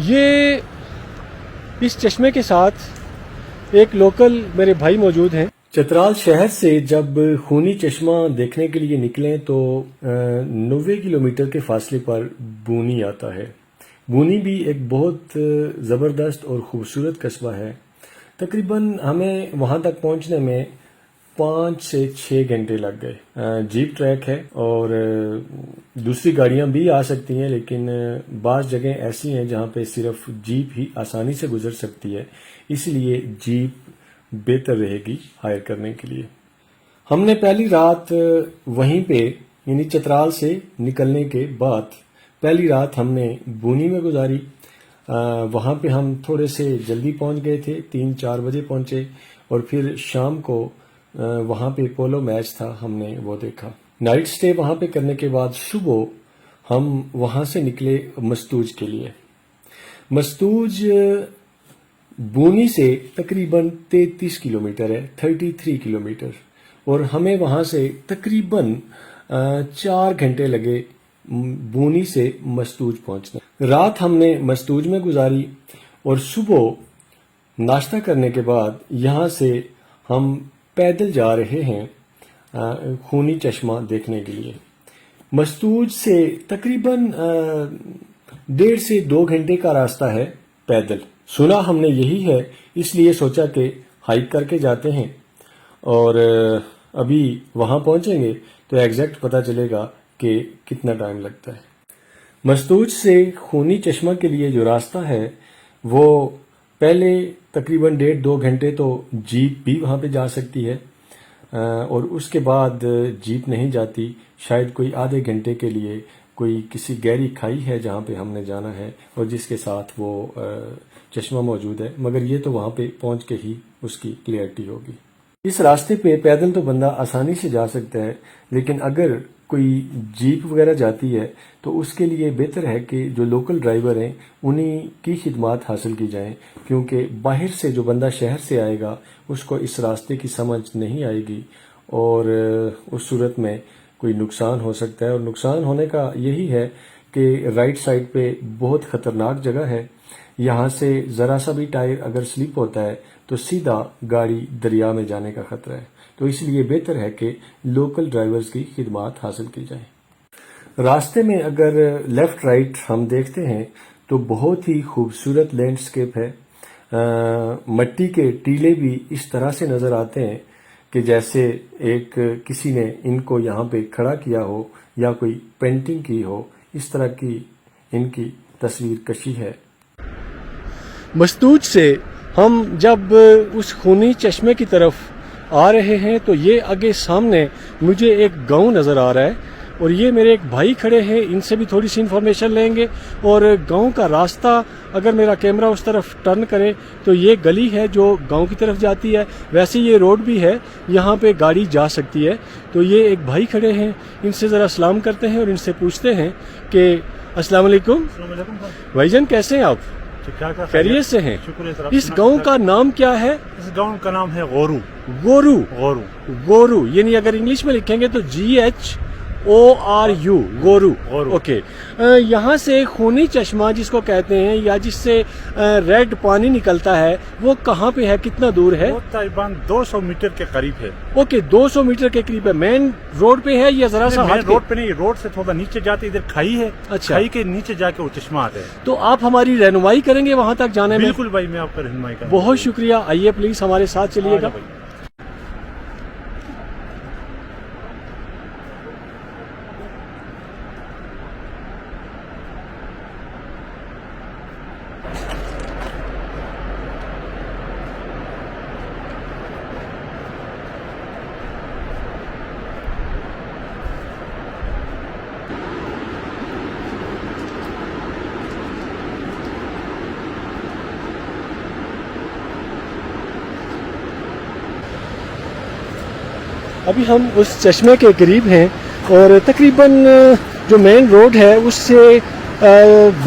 یہ اس چشمے کے ساتھ ایک لوکل میرے بھائی موجود ہیں۔ چترال شہر سے جب خونی چشمہ دیکھنے کے لیے نکلیں تو 90 کلومیٹر کے فاصلے پر بونی آتا ہے۔ بونی بھی ایک بہت زبردست اور خوبصورت قصبہ ہے۔ تقریباً ہمیں وہاں تک پہنچنے میں 5 سے 6 گھنٹے لگ گئے۔ جیپ ٹریک ہے اور دوسری گاڑیاں بھی آ سکتی ہیں، لیکن بعض جگہیں ایسی ہیں جہاں پہ صرف جیپ ہی آسانی سے گزر سکتی ہے، اس لیے جیپ بہتر رہے گی ہائر کرنے کے لیے۔ ہم نے پہلی رات وہیں پہ یعنی چترال سے نکلنے کے بعد پہلی رات ہم نے بونی میں گزاری۔ وہاں پہ ہم تھوڑے سے جلدی پہنچ گئے تھے، 3-4 بجے پہنچے، اور پھر شام کو وہاں پہ پولو میچ تھا، ہم نے وہ دیکھا۔ نائٹ سٹے وہاں پہ کرنے کے بعد صبح ہم وہاں سے نکلے مستوج کے لیے۔ مستوج بونی سے تقریباً 33 کلومیٹر ہے، 33 کلومیٹر، اور ہمیں وہاں سے تقریباً 4 گھنٹے لگے بونی سے مستوج پہنچنے۔ رات ہم نے مستوج میں گزاری اور صبح ناشتہ کرنے کے بعد یہاں سے ہم پیدل جا رہے ہیں خونی چشمہ دیکھنے کے لیے۔ مستوج سے تقریباً 1.5 سے 2 گھنٹے کا راستہ ہے پیدل۔ سنا ہم نے یہی ہے، اس لیے سوچا کہ ہائیک کر کے جاتے ہیں، اور ابھی وہاں پہنچیں گے تو ایگزیکٹ پتہ چلے گا کہ کتنا ٹائم لگتا ہے۔ مستوج سے خونی چشمہ کے لیے جو راستہ ہے وہ پہلے تقریباً 1.5-2 گھنٹے تو جیپ بھی وہاں پہ جا سکتی ہے، اور اس کے بعد جیپ نہیں جاتی، شاید کوئی آدھے گھنٹے کے لیے کوئی کسی گہری کھائی ہے جہاں پہ ہم نے جانا ہے اور جس کے ساتھ وہ چشمہ موجود ہے، مگر یہ تو وہاں پہ پہنچ کے ہی اس کی کلیئرٹی ہوگی۔ اس راستے پہ پیدل تو بندہ آسانی سے جا سکتا ہے، لیکن اگر کوئی جیپ وغیرہ جاتی ہے تو اس کے لیے بہتر ہے کہ جو لوکل ڈرائیور ہیں انہی کی خدمات حاصل کی جائیں، کیونکہ باہر سے جو بندہ شہر سے آئے گا اس کو اس راستے کی سمجھ نہیں آئے گی، اور اس صورت میں کوئی نقصان ہو سکتا ہے۔ اور نقصان ہونے کا یہی ہے کہ رائٹ سائڈ پہ بہت خطرناک جگہ ہے، یہاں سے ذرا سا بھی ٹائر اگر سلپ ہوتا ہے تو سیدھا گاڑی دریا میں جانے کا خطرہ ہے، تو اس لیے بہتر ہے کہ لوکل ڈرائیورز کی خدمات حاصل کی جائیں۔ راستے میں اگر لیفٹ رائٹ ہم دیکھتے ہیں تو بہت ہی خوبصورت لینڈسکیپ ہے۔ مٹی کے ٹیلے بھی اس طرح سے نظر آتے ہیں کہ جیسے ایک کسی نے ان کو یہاں پہ کھڑا کیا ہو یا کوئی پینٹنگ کی ہو، اس طرح کی ان کی تصویر کشی ہے۔ مستوج سے ہم جب اس خونی چشمے کی طرف آ رہے ہیں تو یہ آگے سامنے مجھے ایک گاؤں نظر آ رہا ہے، اور یہ میرے ایک بھائی کھڑے ہیں، ان سے بھی تھوڑی سی انفارمیشن لیں گے۔ اور گاؤں کا راستہ اگر میرا کیمرہ اس طرف ٹرن کرے تو یہ گلی ہے جو گاؤں کی طرف جاتی ہے، ویسے یہ روڈ بھی ہے، یہاں پہ گاڑی جا سکتی ہے۔ تو یہ ایک بھائی کھڑے ہیں، ان سے ذرا سلام کرتے ہیں اور ان سے پوچھتے ہیں کہ السلام علیکم بھائی جان، کیسے ہیں آپ؟ خیریت سے ہیں؟ اس گاؤں کا نام کیا ہے؟ اس گاؤں کا نام ہے غورو۔ گورو؟ غورو گورو یعنی اگر انگلش میں لکھیں گے تو GHORU، گورو۔ اوکے، یہاں سے خونی چشمہ جس کو کہتے ہیں یا جس سے ریڈ پانی نکلتا ہے وہ کہاں پہ ہے، کتنا دور ہے؟ وہ تقریباً 200 میٹر کے قریب ہے۔ اوکے، 200 میٹر کے قریب ہے۔ مین روڈ پہ ہے یا ذرا سا مین روڈ پہ نہیں، روڈ سے تھوڑا نیچے جاتے ادھر کھائی ہے، اچھا، کھائی کے نیچے جا کے وہ چشمہ آتا ہے۔ تو آپ ہماری رہنمائی کریں گے وہاں تک جانے میں؟ بالکل بھائی، میں آپ کا رہنمائی کروں گا۔ بہت شکریہ، آئیے پلیز ہمارے ساتھ چلیے گا۔ ابھی ہم اس چشمے کے قریب ہیں، اور تقریباً جو مین روڈ ہے اس سے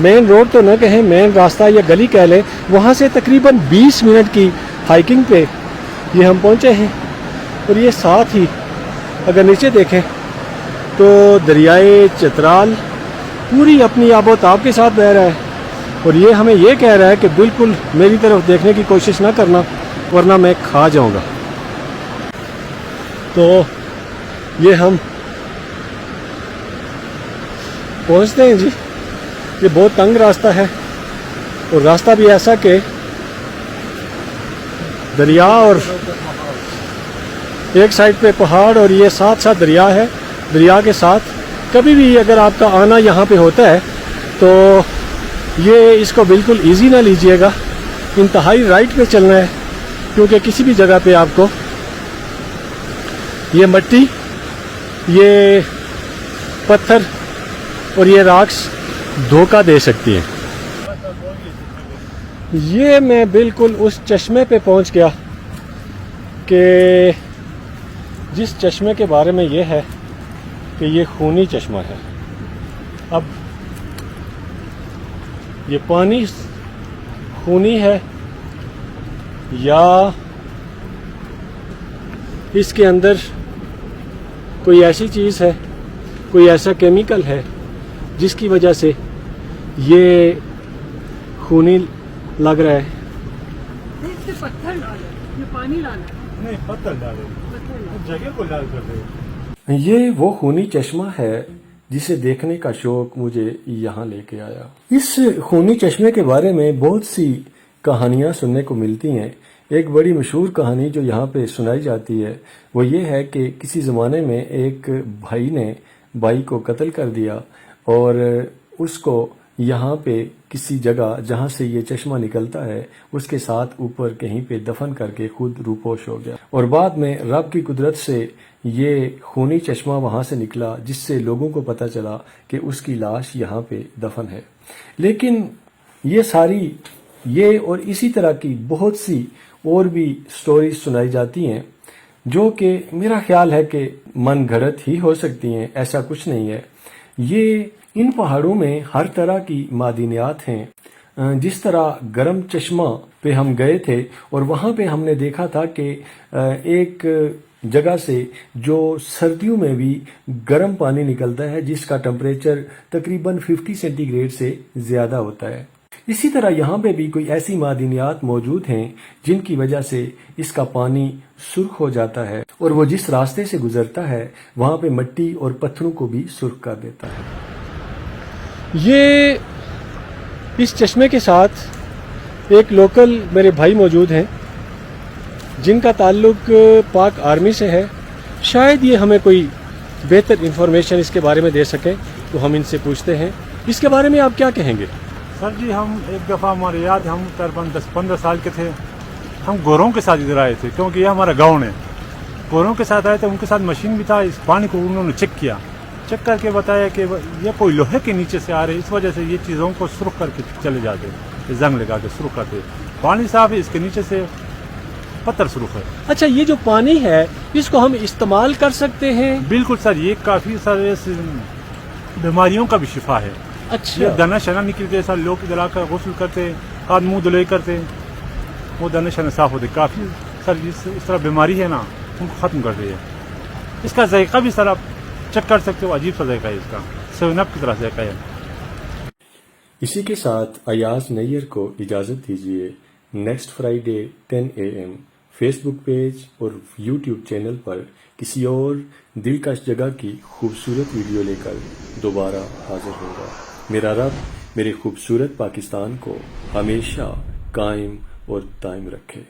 مین روڈ تو نہ کہیں، مین راستہ یا گلی کہہ لیں، وہاں سے تقریباً 20 منٹ کی ہائیکنگ پہ یہ ہم پہنچے ہیں۔ اور یہ ساتھ ہی اگر نیچے دیکھیں تو دریائے چترال پوری اپنی آب و تاب کے ساتھ بہہ رہا ہے، اور یہ ہمیں یہ کہہ رہا ہے کہ بالکل میری طرف دیکھنے کی کوشش نہ کرنا ورنہ میں کھا جاؤں گا. تو یہ ہم پہنچتے ہیں جی. یہ بہت تنگ راستہ ہے اور راستہ بھی ایسا کہ دریا اور ایک سائڈ پہ پہاڑ اور یہ ساتھ ساتھ دریا ہے. دریا کے ساتھ کبھی بھی اگر آپ کا آنا یہاں پہ ہوتا ہے تو یہ اس کو بالکل ایزی نہ لیجئے گا. انتہائی رائٹ پہ چلنا ہے کیونکہ کسی بھی جگہ پہ آپ کو یہ مٹی، یہ پتھر اور یہ راکس دھوکہ دے سکتی ہیں. یہ میں بالکل اس چشمے پہ پہنچ گیا کہ جس چشمے کے بارے میں یہ ہے کہ یہ خونی چشمہ ہے. اب یہ پانی خونی ہے یا اس کے اندر کوئی ایسی چیز ہے، کوئی ایسا کیمیکل ہے جس کی وجہ سے یہ خونی لگ رہا ہے. اس سے پتھر ڈالے، یہ پانی ڈالے، نہیں پتھر ڈالے، جگہ کو لال کر دے. یہ وہ خونی چشمہ ہے جسے دیکھنے کا شوق مجھے یہاں لے کے آیا. اس خونی چشمے کے بارے میں بہت سی کہانیاں سننے کو ملتی ہیں. ایک بڑی مشہور کہانی جو یہاں پہ سنائی جاتی ہے وہ یہ ہے کہ کسی زمانے میں ایک بھائی نے بھائی کو قتل کر دیا اور اس کو یہاں پہ کسی جگہ جہاں سے یہ چشمہ نکلتا ہے اس کے ساتھ اوپر کہیں پہ دفن کر کے خود روپوش ہو گیا. اور بعد میں رب کی قدرت سے یہ خونی چشمہ وہاں سے نکلا جس سے لوگوں کو پتہ چلا کہ اس کی لاش یہاں پہ دفن ہے. لیکن یہ اور اسی طرح کی بہت سی اور بھی سٹوریز سنائی جاتی ہیں جو کہ میرا خیال ہے کہ من گھڑت ہی ہو سکتی ہیں. ایسا کچھ نہیں ہے. یہ ان پہاڑوں میں ہر طرح کی معدنیات ہیں. جس طرح گرم چشمہ پہ ہم گئے تھے اور وہاں پہ ہم نے دیکھا تھا کہ ایک جگہ سے جو سردیوں میں بھی گرم پانی نکلتا ہے جس کا ٹمپریچر تقریباً 50 سینٹی گریڈ سے زیادہ ہوتا ہے. اسی طرح یہاں پہ بھی کوئی ایسی معدنیات موجود ہیں جن کی وجہ سے اس کا پانی سرخ ہو جاتا ہے اور وہ جس راستے سے گزرتا ہے وہاں پہ مٹی اور پتھروں کو بھی سرخ کر دیتا ہے. یہ اس چشمے کے ساتھ ایک لوکل میرے بھائی موجود ہیں جن کا تعلق پاک آرمی سے ہے. شاید یہ ہمیں کوئی بہتر انفارمیشن اس کے بارے میں دے سکیں تو ہم ان سے پوچھتے ہیں. اس کے بارے میں آپ کیا کہیں گے؟ سر جی ہم ایک دفعہ ہمارے یاد ہم تقریباً 10-15 سال کے تھے. ہم گوروں کے ساتھ ادھر آئے تھے کیونکہ یہ ہمارا گاؤں ہے. گوروں کے ساتھ آئے تھے، ان کے ساتھ مشین بھی تھا. اس پانی کو انہوں نے چیک کیا، چیک کر کے بتایا کہ یہ کوئی لوہے کے نیچے سے آ رہے، اس وجہ سے یہ چیزوں کو سرخ کر کے چلے جاتے، یہ زنگ لگا کے سرخ کرتے. پانی صاف ہے، اس کے نیچے سے پتھر سرخ ہے. اچھا، یہ جو پانی ہے اس کو ہم استعمال کر سکتے ہیں؟ بالکل سر، یہ کافی سارے بیماریوں کا بھی شفا ہے. اچھا، یہ دانا شنا نکلتے سر، لوگ ادھر آ کر غسل کرتے، ہاتھ منہ دھلے کرتے، وہ دانا شنا صاف ہوتے. کافی سر اس طرح بیماری ہے نا ان کو ختم کرتے ہیں. اس کا ذائقہ بھی سر آپ چیک کر سکتے ہو، عجیب سا ذائقہ ہے اس کا، 7 اپ کی طرح ذائقہ ہے. اسی کے ساتھ ایاز نیئر کو اجازت دیجیے. Next Friday 10 AM Facebook page اور یوٹیوب چینل پر کسی اور دلکش جگہ کی خوبصورت ویڈیو لے کر دوبارہ حاضر ہوگا. میرا رب میرے خوبصورت پاکستان کو ہمیشہ قائم اور دائم رکھے.